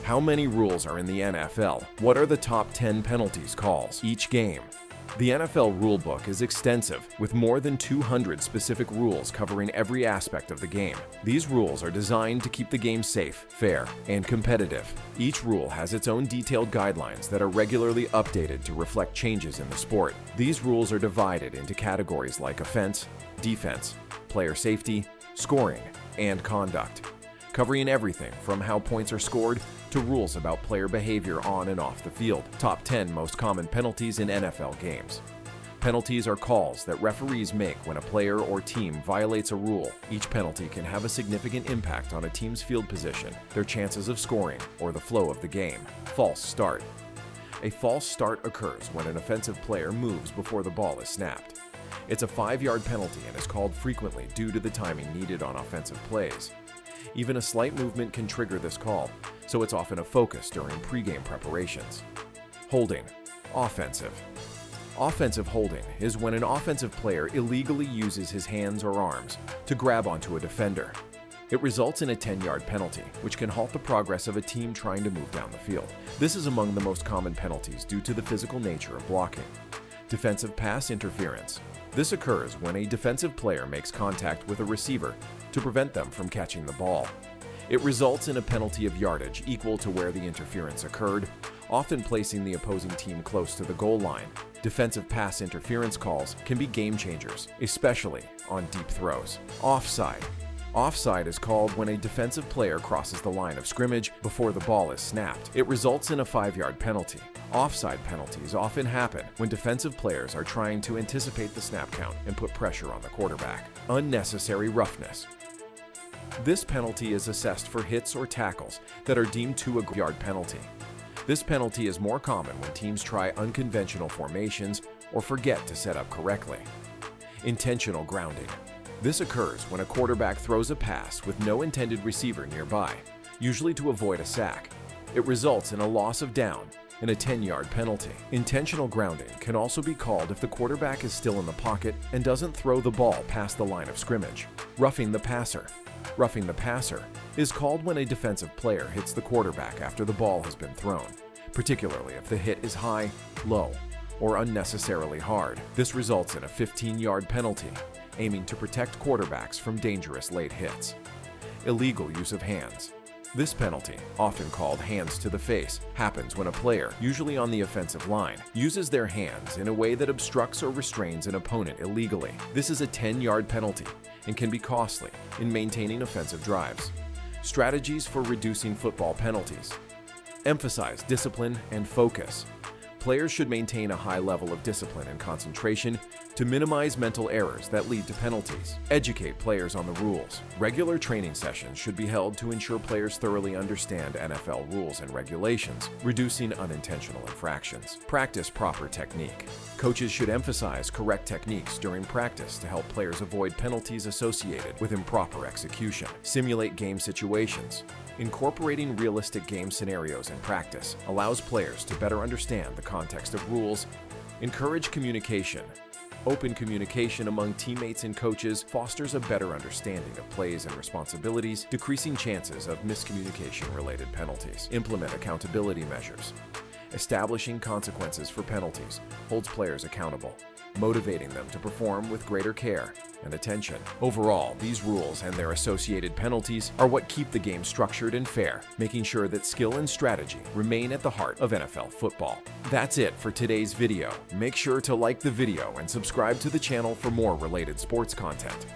How many rules are in the NFL? What are the top 10 penalties calls each game? The NFL rulebook is extensive, with more than 200 specific rules covering every aspect of the game. These rules are designed to keep the game safe, fair, and competitive. Each rule has its own detailed guidelines that are regularly updated to reflect changes in the sport. These rules are divided into categories like offense, defense, player safety, scoring, and conduct, covering everything from how points are scored to rules about player behavior on and off the field. Top 10 most common penalties in NFL games. Penalties are calls that referees make when a player or team violates a rule. Each penalty can have a significant impact on a team's field position, their chances of scoring, or the flow of the game. False start. A false start occurs when an offensive player moves before the ball is snapped. It's a 5-yard penalty and is called frequently due to the timing needed on offensive plays. Even a slight movement can trigger this call, so it's often a focus during pregame preparations. Holding. Offensive. Offensive holding is when an offensive player illegally uses his hands or arms to grab onto a defender. It results in a 10-yard penalty, which can halt the progress of a team trying to move down the field. This is among the most common penalties due to the physical nature of blocking. Defensive pass interference. This occurs when a defensive player makes contact with a receiver to prevent them from catching the ball. It results in a penalty of yardage equal to where the interference occurred, often placing the opposing team close to the goal line. Defensive pass interference calls can be game changers, especially on deep throws. Offside. Offside is called when a defensive player crosses the line of scrimmage before the ball is snapped. It results in a 5-yard penalty. Offside penalties often happen when defensive players are trying to anticipate the snap count and put pressure on the quarterback. Unnecessary roughness. This penalty is assessed for hits or tackles that are deemed to a yard penalty. This penalty is more common when teams try unconventional formations or forget to set up correctly. Intentional grounding. This occurs when a quarterback throws a pass with no intended receiver nearby, usually to avoid a sack. It results in a loss of down and a 10-yard penalty. Intentional grounding can also be called if the quarterback is still in the pocket and doesn't throw the ball past the line of scrimmage. Roughing the passer. Roughing the passer is called when a defensive player hits the quarterback after the ball has been thrown, particularly if the hit is high, low, or unnecessarily hard. This results in a 15-yard penalty, aiming to protect quarterbacks from dangerous late hits. Illegal use of hands. This penalty, often called hands to the face, happens when a player, usually on the offensive line, uses their hands in a way that obstructs or restrains an opponent illegally. This is a 10-yard penalty and can be costly in maintaining offensive drives. Strategies for reducing football penalties. Emphasize discipline and focus. Players should maintain a high level of discipline and concentration to minimize mental errors that lead to penalties. Educate players on the rules. Regular training sessions should be held to ensure players thoroughly understand NFL rules and regulations, reducing unintentional infractions. Practice proper technique. Coaches should emphasize correct techniques during practice to help players avoid penalties associated with improper execution. Simulate game situations. Incorporating realistic game scenarios in practice allows players to better understand the context of rules. Encourage communication. Open communication among teammates and coaches fosters a better understanding of plays and responsibilities, decreasing chances of miscommunication-related penalties. Implement accountability measures. Establishing consequences for penalties holds players accountable, motivating them to perform with greater care and attention. Overall, these rules and their associated penalties are what keep the game structured and fair, making sure that skill and strategy remain at the heart of NFL football. That's it for today's video. Make sure to like the video and subscribe to the channel for more related sports content.